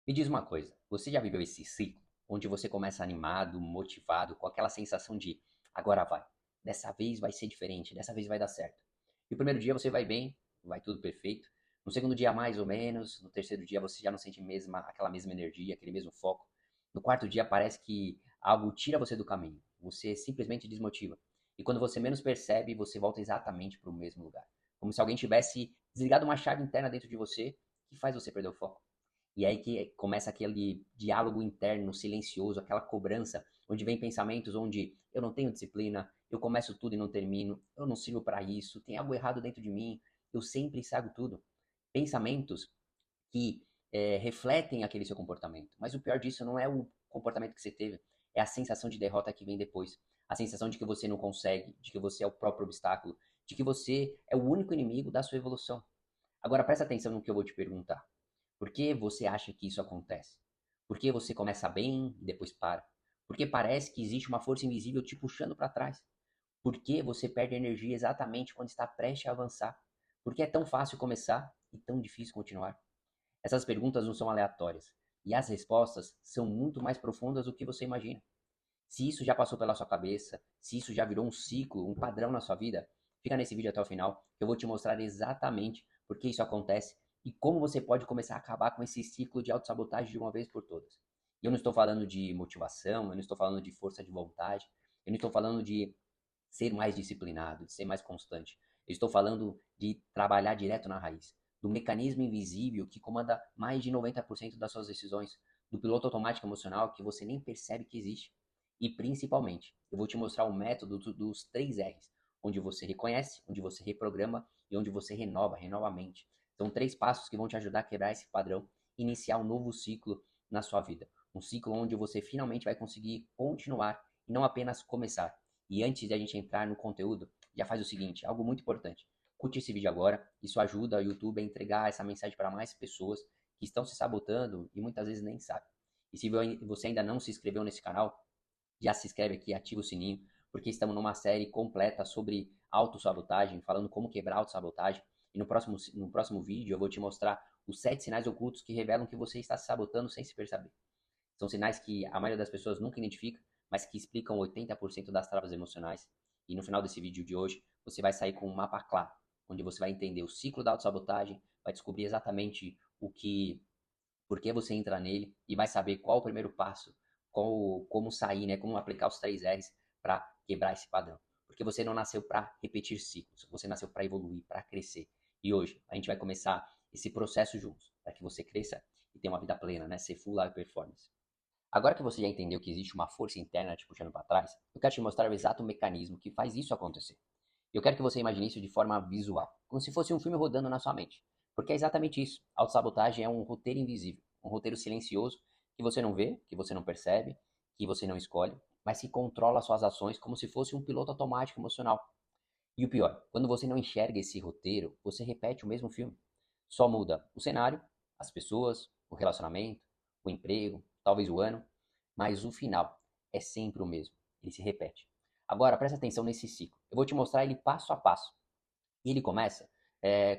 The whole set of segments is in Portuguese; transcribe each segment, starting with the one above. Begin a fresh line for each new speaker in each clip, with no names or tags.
Me diz uma coisa, você já viveu esse ciclo onde você começa animado, motivado, com aquela sensação de agora vai, dessa vez vai ser diferente, dessa vez vai dar certo. E o primeiro dia você vai bem, vai tudo perfeito. No segundo dia mais ou menos, no terceiro dia você já não sente aquela mesma energia, aquele mesmo foco. No quarto dia parece que algo tira você do caminho, você simplesmente desmotiva. E quando você menos percebe, você volta exatamente para o mesmo lugar. Como se alguém tivesse desligado uma chave interna dentro de você que faz você perder o foco. E aí que começa aquele diálogo interno silencioso, aquela cobrança, onde vem pensamentos onde eu não tenho disciplina, eu começo tudo e não termino, eu não sirvo para isso, tem algo errado dentro de mim, eu sempre estrago tudo. Pensamentos que refletem aquele seu comportamento. Mas o pior disso não é o comportamento que você teve, é a sensação de derrota que vem depois. A sensação de que você não consegue, de que você é o próprio obstáculo, de que você é o único inimigo da sua evolução. Agora presta atenção no que eu vou te perguntar. Por que você acha que isso acontece? Por que você começa bem e depois para? Porque parece que existe uma força invisível te puxando para trás. Por que você perde energia exatamente quando está prestes a avançar? Por que é tão fácil começar e tão difícil continuar? Essas perguntas não são aleatórias. E as respostas são muito mais profundas do que você imagina. Se isso já passou pela sua cabeça, se isso já virou um ciclo, um padrão na sua vida, fica nesse vídeo até o final, que eu vou te mostrar exatamente por que isso acontece e como você pode começar a acabar com esse ciclo de autossabotagem de uma vez por todas. E eu não estou falando de motivação, eu não estou falando de força de vontade, eu não estou falando de ser mais disciplinado, de ser mais constante. Eu estou falando de trabalhar direto na raiz, do mecanismo invisível que comanda mais de 90% das suas decisões, do piloto automático emocional que você nem percebe que existe. E principalmente, eu vou te mostrar o método dos 3 R's, onde você reconhece, onde você reprograma e onde você renova a mente. São 3 passos que vão te ajudar a quebrar esse padrão, iniciar um novo ciclo na sua vida. Um ciclo onde você finalmente vai conseguir continuar e não apenas começar. E antes de a gente entrar no conteúdo, já faz o seguinte, algo muito importante. Curte esse vídeo agora, isso ajuda o YouTube a entregar essa mensagem para mais pessoas que estão se sabotando e muitas vezes nem sabem. E se você ainda não se inscreveu nesse canal, já se inscreve aqui, ativa o sininho, porque estamos numa série completa sobre autossabotagem, falando como quebrar a autossabotagem. E no próximo vídeo eu vou te mostrar os 7 sinais ocultos que revelam que você está se sabotando sem se perceber. São sinais que a maioria das pessoas nunca identifica, mas que explicam 80% das travas emocionais. E no final desse vídeo de hoje, você vai sair com um mapa claro, onde você vai entender o ciclo da autossabotagem, vai descobrir exatamente por que você entra nele e vai saber qual o primeiro passo, como sair, né, como aplicar os 3 R's para quebrar esse padrão. Porque você não nasceu para repetir ciclos, você nasceu para evoluir, para crescer. E hoje a gente vai começar esse processo juntos, para que você cresça e tenha uma vida plena, né, ser full life performance. Agora que você já entendeu que existe uma força interna te puxando para trás, eu quero te mostrar o exato mecanismo que faz isso acontecer. Eu quero que você imagine isso de forma visual, como se fosse um filme rodando na sua mente. Porque é exatamente isso. A autossabotagem é um roteiro invisível, um roteiro silencioso que você não vê, que você não percebe, que você não escolhe, mas que controla suas ações como se fosse um piloto automático emocional. E o pior, quando você não enxerga esse roteiro, você repete o mesmo filme. Só muda o cenário, as pessoas, o relacionamento, o emprego, talvez o ano, mas o final é sempre o mesmo. Ele se repete. Agora, presta atenção nesse ciclo. Eu vou te mostrar ele passo a passo. E ele começa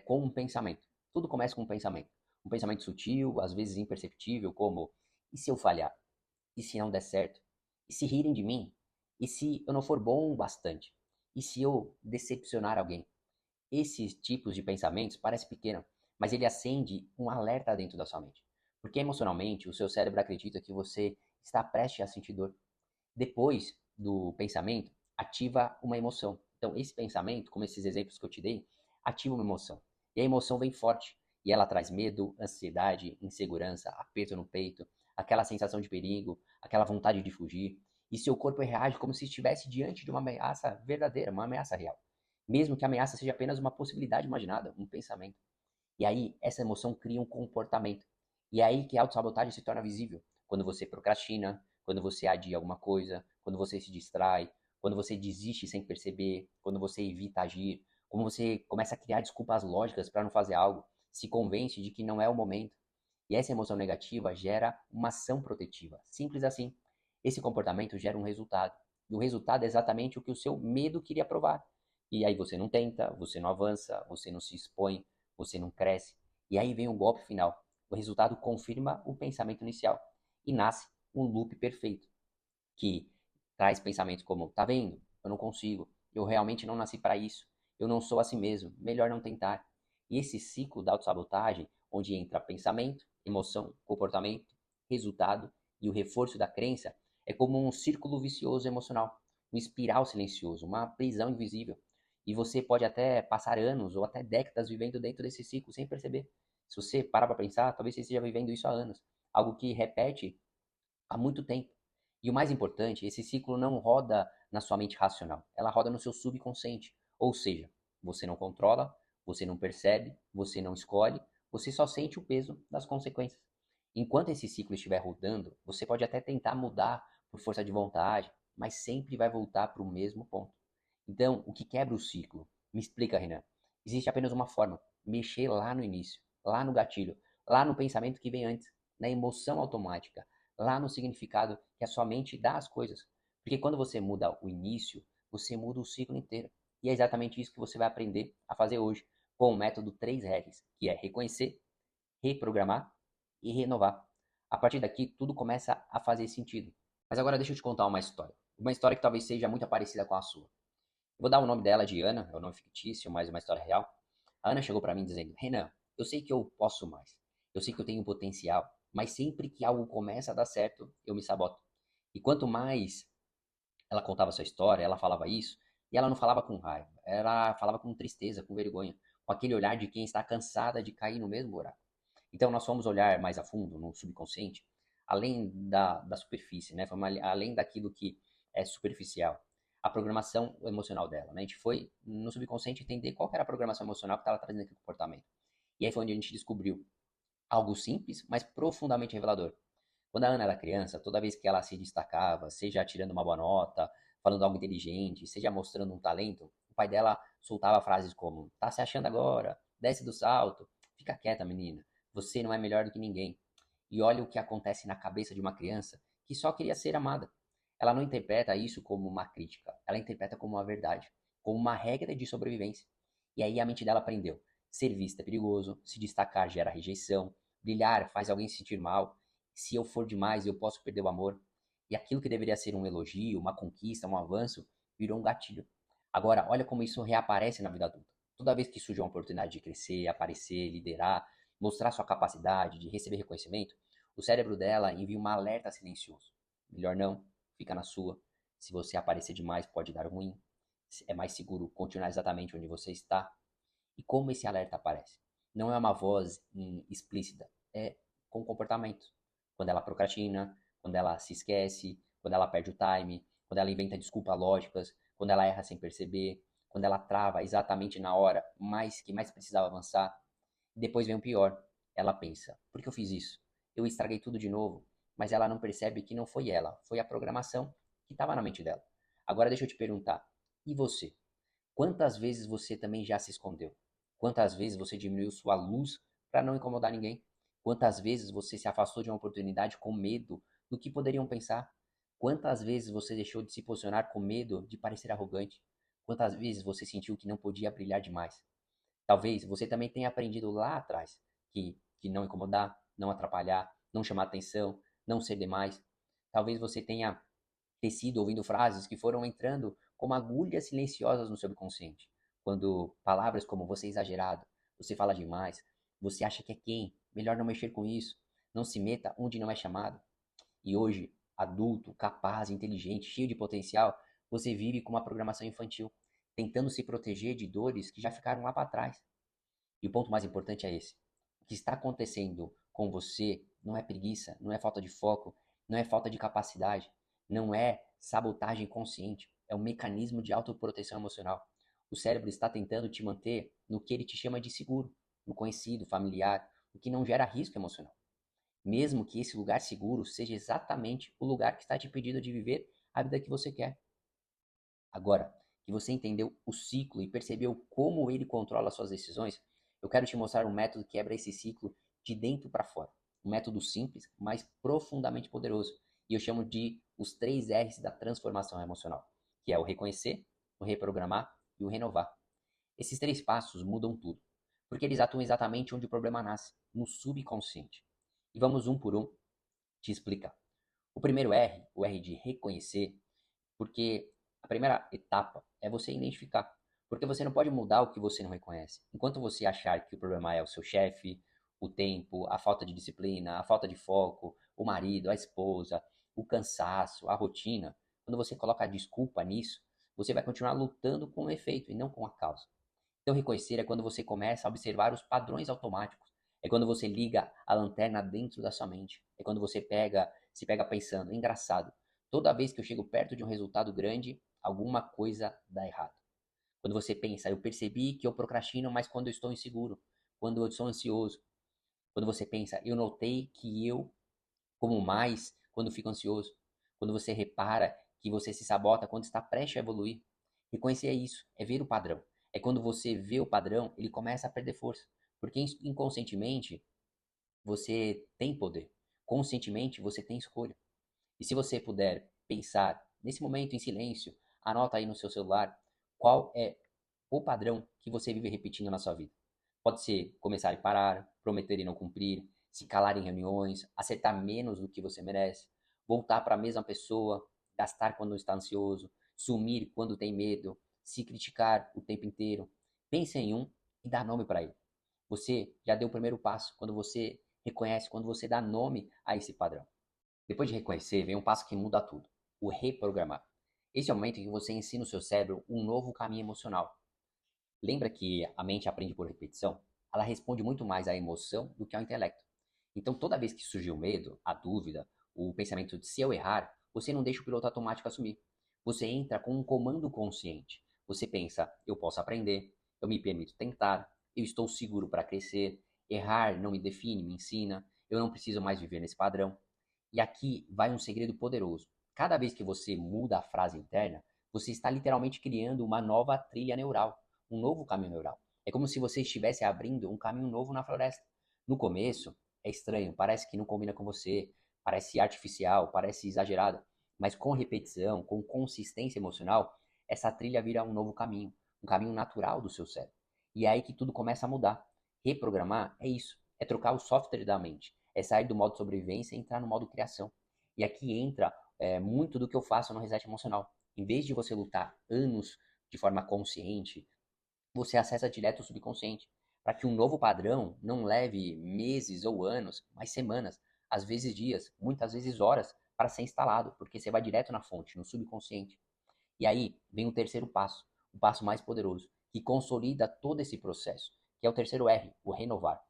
com um pensamento. Tudo começa com um pensamento. Um pensamento sutil, às vezes imperceptível, como: e se eu falhar? E se não der certo? E se rirem de mim? E se eu não for bom o bastante? E se eu decepcionar alguém? Esses tipos de pensamentos parecem pequenos, mas ele acende um alerta dentro da sua mente. Porque emocionalmente o seu cérebro acredita que você está prestes a sentir dor. Depois do pensamento, ativa uma emoção. Então, esse pensamento, como esses exemplos que eu te dei, ativa uma emoção. E a emoção vem forte. E ela traz medo, ansiedade, insegurança, aperto no peito, aquela sensação de perigo, aquela vontade de fugir. E seu corpo reage como se estivesse diante de uma ameaça verdadeira, uma ameaça real. Mesmo que a ameaça seja apenas uma possibilidade imaginada, um pensamento. E aí, essa emoção cria um comportamento. E é aí que a autossabotagem se torna visível. Quando você procrastina, quando você adia alguma coisa, quando você se distrai, quando você desiste sem perceber, quando você evita agir, como você começa a criar desculpas lógicas para não fazer algo, se convence de que não é o momento. E essa emoção negativa gera uma ação protetiva. Simples assim. Esse comportamento gera um resultado. E o resultado é exatamente o que o seu medo queria provar. E aí você não tenta, você não avança, você não se expõe, você não cresce. E aí vem o golpe final. O resultado confirma o pensamento inicial e nasce um loop perfeito, que traz pensamentos como: tá vendo? Eu não consigo, eu realmente não nasci para isso, eu não sou assim mesmo, melhor não tentar. E esse ciclo da autossabotagem, onde entra pensamento, emoção, comportamento, resultado e o reforço da crença, é como um círculo vicioso emocional, uma espiral silencioso, uma prisão invisível. E você pode até passar anos ou até décadas vivendo dentro desse ciclo sem perceber. Se você parar para pensar, talvez você esteja vivendo isso há anos, algo que repete há muito tempo. E o mais importante, esse ciclo não roda na sua mente racional, ela roda no seu subconsciente. Ou seja, você não controla, você não percebe, você não escolhe, você só sente o peso das consequências. Enquanto esse ciclo estiver rodando, você pode até tentar mudar por força de vontade, mas sempre vai voltar para o mesmo ponto. Então, o que quebra o ciclo? Me explica, Renan. Existe apenas uma forma: mexer lá no início, lá no gatilho, lá no pensamento que vem antes, na emoção automática, lá no significado que a sua mente dá às coisas. Porque quando você muda o início, você muda o ciclo inteiro. E é exatamente isso que você vai aprender a fazer hoje com o método 3Rs, que é reconhecer, reprogramar e renovar. A partir daqui, tudo começa a fazer sentido. Mas agora deixa eu te contar uma história. Uma história que talvez seja muito parecida com a sua. Eu vou dar o nome dela de Ana, é um nome fictício, mas uma história real. A Ana chegou para mim dizendo: Renan, eu sei que eu posso mais. Eu sei que eu tenho potencial, mas sempre que algo começa a dar certo, eu me saboto. E quanto mais ela contava sua história, ela falava isso, e ela não falava com raiva, ela falava com tristeza, com vergonha, com aquele olhar de quem está cansada de cair no mesmo buraco. Então nós fomos olhar mais a fundo no subconsciente, além da superfície, né? Fomos além daquilo que é superficial. A programação emocional dela, né? A gente foi no subconsciente entender qual que era a programação emocional que estava trazendo aquele comportamento. E aí foi onde a gente descobriu algo simples, mas profundamente revelador. Quando a Ana era criança, toda vez que ela se destacava, seja tirando uma boa nota, falando algo inteligente, seja mostrando um talento, o pai dela soltava frases como: tá se achando agora? Desce do salto, fica quieta, menina, você não é melhor do que ninguém. E olha o que acontece na cabeça de uma criança que só queria ser amada. Ela não interpreta isso como uma crítica, ela interpreta como uma verdade, como uma regra de sobrevivência. E aí a mente dela aprendeu: ser vista é perigoso, se destacar gera rejeição, brilhar faz alguém se sentir mal, se eu for demais, eu posso perder o amor. E aquilo que deveria ser um elogio, uma conquista, um avanço, virou um gatilho. Agora, olha como isso reaparece na vida adulta. Toda vez que surge uma oportunidade de crescer, aparecer, liderar, mostrar sua capacidade de receber reconhecimento, o cérebro dela envia um alerta silencioso. Melhor não, fica na sua. Se você aparecer demais, pode dar ruim. É mais seguro continuar exatamente onde você está. E como esse alerta aparece? Não é uma voz explícita, é com comportamento. Quando ela procrastina, quando ela se esquece, quando ela perde o time, quando ela inventa desculpas lógicas, quando ela erra sem perceber, quando ela trava exatamente na hora que mais precisava avançar. Depois vem o pior. Ela pensa: por que eu fiz isso? Eu estraguei tudo de novo. Mas ela não percebe que não foi ela, foi a programação que estava na mente dela. Agora deixa eu te perguntar: e você? Quantas vezes você também já se escondeu? Quantas vezes você diminuiu sua luz para não incomodar ninguém? Quantas vezes você se afastou de uma oportunidade com medo do que poderiam pensar? Quantas vezes você deixou de se posicionar com medo de parecer arrogante? Quantas vezes você sentiu que não podia brilhar demais? Talvez você também tenha aprendido lá atrás que não incomodar, não atrapalhar, não chamar atenção, não ser demais. Talvez você tenha crescido ouvindo frases que foram entrando como agulhas silenciosas no subconsciente. Quando palavras como você é exagerado, você fala demais, você acha que é quem, melhor não mexer com isso, não se meta onde não é chamado. E hoje, adulto, capaz, inteligente, cheio de potencial, você vive com uma programação infantil, tentando se proteger de dores que já ficaram lá para trás. E o ponto mais importante é esse: o que está acontecendo com você não é preguiça, não é falta de foco, não é falta de capacidade, não é sabotagem consciente, é um mecanismo de autoproteção emocional. O cérebro está tentando te manter no que ele te chama de seguro, no conhecido, familiar, o que não gera risco emocional. Mesmo que esse lugar seguro seja exatamente o lugar que está te impedindo de viver a vida que você quer. Agora que você entendeu o ciclo e percebeu como ele controla suas decisões, eu quero te mostrar um método que quebra esse ciclo de dentro para fora. Um método simples, mas profundamente poderoso. E eu chamo de os 3 R's da transformação emocional, que é o reconhecer, o reprogramar e o renovar. Esses 3 passos mudam tudo. Porque eles atuam exatamente onde o problema nasce, no subconsciente. E vamos um por um te explicar. O primeiro R, o R de reconhecer, porque a primeira etapa é você identificar. Porque você não pode mudar o que você não reconhece. Enquanto você achar que o problema é o seu chefe, o tempo, a falta de disciplina, a falta de foco, o marido, a esposa, o cansaço, a rotina, quando você coloca a desculpa nisso, você vai continuar lutando com o efeito e não com a causa. Então, reconhecer é quando você começa a observar os padrões automáticos. É quando você liga a lanterna dentro da sua mente. É quando você se pega pensando, engraçado, toda vez que eu chego perto de um resultado grande, alguma coisa dá errado. Quando você pensa, eu percebi que eu procrastino, mas quando eu estou inseguro, quando eu estou ansioso. Quando você pensa, eu notei que eu como mais quando fico ansioso. Quando você repara que você se sabota quando está prestes a evoluir. Reconhecer é isso, é ver o padrão. É quando você vê o padrão, ele começa a perder força. Porque inconscientemente você tem poder. Conscientemente você tem escolha. E se você puder pensar nesse momento em silêncio, anota aí no seu celular qual é o padrão que você vive repetindo na sua vida. Pode ser começar e parar, prometer e não cumprir, se calar em reuniões, acertar menos do que você merece, voltar para a mesma pessoa, gastar quando está ansioso, sumir quando tem medo, se criticar o tempo inteiro. Pense em um e dá nome para ele. Você já deu o primeiro passo quando você reconhece, quando você dá nome a esse padrão. Depois de reconhecer, vem um passo que muda tudo: o reprogramar. Esse é o momento em que você ensina o seu cérebro um novo caminho emocional. Lembra que a mente aprende por repetição? Ela responde muito mais à emoção do que ao intelecto. Então, toda vez que surgir o medo, a dúvida, o pensamento de se eu errar, você não deixa o piloto automático assumir. Você entra com um comando consciente. Você pensa, eu posso aprender, eu me permito tentar, eu estou seguro para crescer, errar não me define, me ensina, eu não preciso mais viver nesse padrão. E aqui vai um segredo poderoso. Cada vez que você muda a frase interna, você está literalmente criando uma nova trilha neural, um novo caminho neural. É como se você estivesse abrindo um caminho novo na floresta. No começo, é estranho, parece que não combina com você, parece artificial, parece exagerado, mas com repetição, com consistência emocional, essa trilha vira um novo caminho, um caminho natural do seu cérebro. E é aí que tudo começa a mudar. Reprogramar é isso, é trocar o software da mente, é sair do modo sobrevivência e entrar no modo criação. E aqui entra muito do que eu faço no reset emocional. Em vez de você lutar anos de forma consciente, você acessa direto o subconsciente, para que um novo padrão não leve meses ou anos, mas semanas, às vezes dias, muitas vezes horas, para ser instalado, porque você vai direto na fonte, no subconsciente. E aí vem o terceiro passo, o passo mais poderoso, que consolida todo esse processo, que é o terceiro R, o renovar.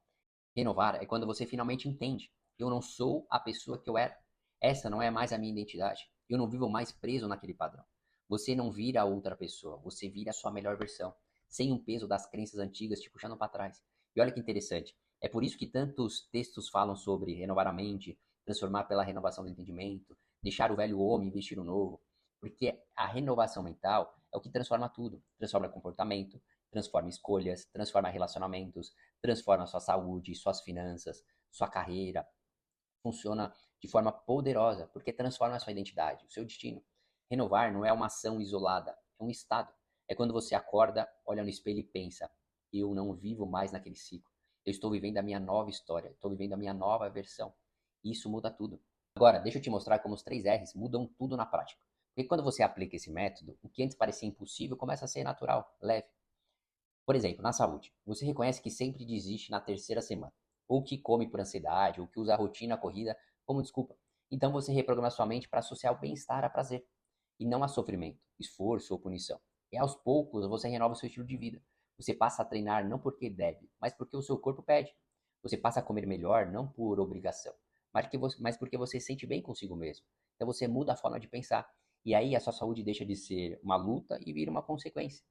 Renovar é quando você finalmente entende: eu não sou a pessoa que eu era. Essa não é mais a minha identidade. Eu não vivo mais preso naquele padrão. Você não vira outra pessoa, você vira a sua melhor versão, sem um peso das crenças antigas te puxando para trás. E olha que interessante, é por isso que tantos textos falam sobre renovar a mente, transformar pela renovação do entendimento, deixar o velho homem e vestir o novo, porque a renovação mental é o que transforma tudo, transforma comportamento, transforma escolhas, transforma relacionamentos, transforma sua saúde, suas finanças, sua carreira. Funciona de forma poderosa, porque transforma a sua identidade, o seu destino. Renovar não é uma ação isolada, é um estado. É quando você acorda, olha no espelho e pensa: eu não vivo mais naquele ciclo. Eu estou vivendo a minha nova história, estou vivendo a minha nova versão. E isso muda tudo. Agora, deixa eu te mostrar como os 3 R's mudam tudo na prática. Porque quando você aplica esse método, o que antes parecia impossível começa a ser natural, leve. Por exemplo, na saúde, você reconhece que sempre desiste na terceira semana, ou que come por ansiedade, ou que usa a rotina a corrida como desculpa. Então você reprograma sua mente para associar o bem-estar a prazer, e não a sofrimento, esforço ou punição. E aos poucos você renova o seu estilo de vida. Você passa a treinar não porque deve, mas porque o seu corpo pede. Você passa a comer melhor não por obrigação, mas porque você se sente bem consigo mesmo. Então você muda a forma de pensar. E aí a sua saúde deixa de ser uma luta e vira uma consequência.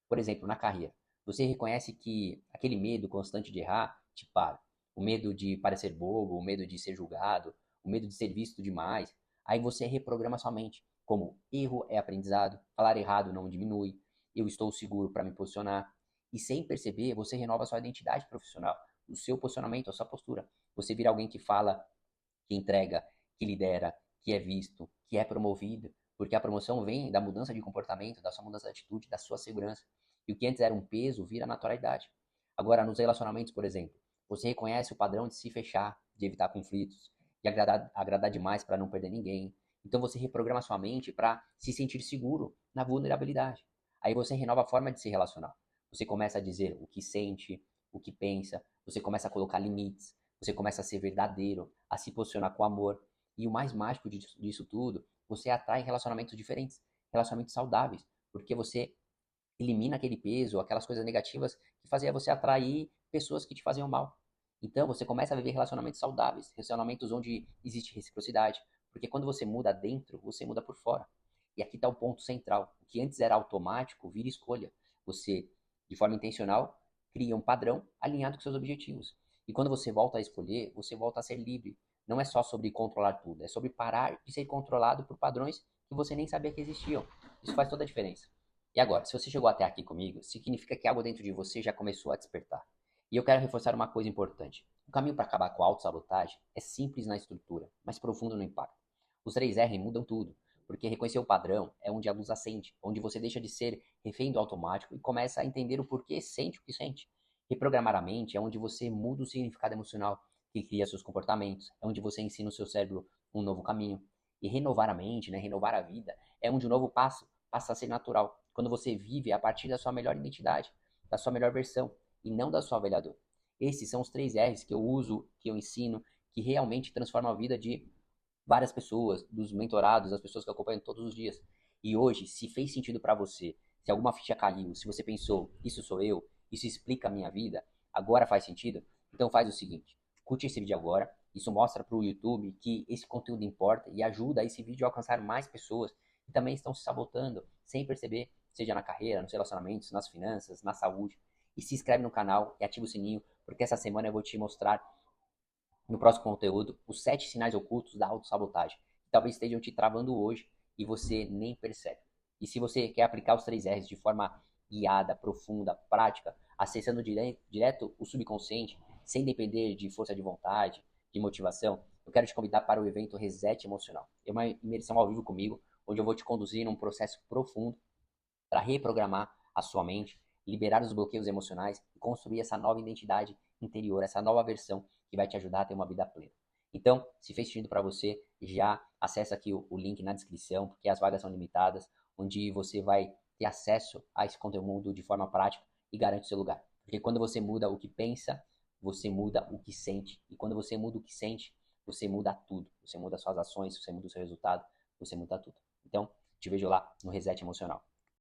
Por exemplo, na carreira. Você reconhece que aquele medo constante de errar te para. O medo de parecer bobo, o medo de ser julgado, o medo de ser visto demais. Aí você reprograma sua mente. Como erro é aprendizado, falar errado não diminui, eu estou seguro para me posicionar. E sem perceber, você renova sua identidade profissional, o seu posicionamento, a sua postura. Você vira alguém que fala, que entrega, que lidera, que é visto, que é promovido, porque a promoção vem da mudança de comportamento, da sua mudança de atitude, da sua segurança. E o que antes era um peso vira naturalidade. Agora, nos relacionamentos, por exemplo, você reconhece o padrão de se fechar, de evitar conflitos, de agradar demais para não perder ninguém. Então você reprograma sua mente para se sentir seguro na vulnerabilidade. Aí você renova a forma de se relacionar. Você começa a dizer o que sente, o que pensa, você começa a colocar limites, você começa a ser verdadeiro, a se posicionar com amor. E o mais mágico disso tudo, você atrai relacionamentos diferentes, relacionamentos saudáveis, porque você elimina aquele peso, aquelas coisas negativas que fazia você atrair pessoas que te faziam mal. Então você começa a viver relacionamentos saudáveis, relacionamentos onde existe reciprocidade, porque quando você muda dentro, você muda por fora. E aqui está o ponto central. O que antes era automático vira escolha. Você, de forma intencional, cria um padrão alinhado com seus objetivos. E quando você volta a escolher, você volta a ser livre. Não é só sobre controlar tudo, é sobre parar de ser controlado por padrões que você nem sabia que existiam. Isso faz toda a diferença. E agora, se você chegou até aqui comigo, significa que algo dentro de você já começou a despertar. E eu quero reforçar uma coisa importante. O caminho para acabar com a autossabotagem é simples na estrutura, mas profundo no impacto. Os 3R mudam tudo, porque reconhecer o padrão é onde a luz acende, onde você deixa de ser refém do automático e começa a entender o porquê sente o que sente. Reprogramar a mente é onde você muda o significado emocional que cria seus comportamentos, é onde você ensina o seu cérebro um novo caminho. E renovar a mente, né, renovar a vida, é onde o novo passo passa a ser natural. Quando você vive a partir da sua melhor identidade, da sua melhor versão, e não da sua velha dor. Esses são os 3 R's que eu uso, que eu ensino, que realmente transformam a vida de várias pessoas, dos mentorados, das pessoas que eu acompanho todos os dias. E hoje, se fez sentido para você, se alguma ficha caiu, se você pensou, isso sou eu, isso explica a minha vida, agora faz sentido, então faz o seguinte, curte esse vídeo agora, isso mostra para o YouTube que esse conteúdo importa e ajuda esse vídeo a alcançar mais pessoas que também estão se sabotando sem perceber, seja na carreira, nos relacionamentos, nas finanças, na saúde. E se inscreve no canal e ativa o sininho, porque essa semana eu vou te mostrar no próximo conteúdo os 7 sinais ocultos da autossabotagem, que talvez estejam te travando hoje e você nem percebe. E se você quer aplicar os 3 R's de forma guiada, profunda, prática, acessando direto o subconsciente, sem depender de força de vontade, de motivação, eu quero te convidar para o evento Reset Emocional. É uma imersão ao vivo comigo, onde eu vou te conduzir num processo profundo para reprogramar a sua mente, liberar os bloqueios emocionais e construir essa nova identidade interior, essa nova versão que vai te ajudar a ter uma vida plena. Então, se fez sentido para você, já acessa aqui o link na descrição, porque as vagas são limitadas, onde você vai ter acesso a esse conteúdo de forma prática e garante seu lugar. Porque quando você muda o que pensa, você muda o que sente. E quando você muda o que sente, você muda tudo. Você muda suas ações, você muda o seu resultado, você muda tudo. Então, te vejo lá no Reset Emocional.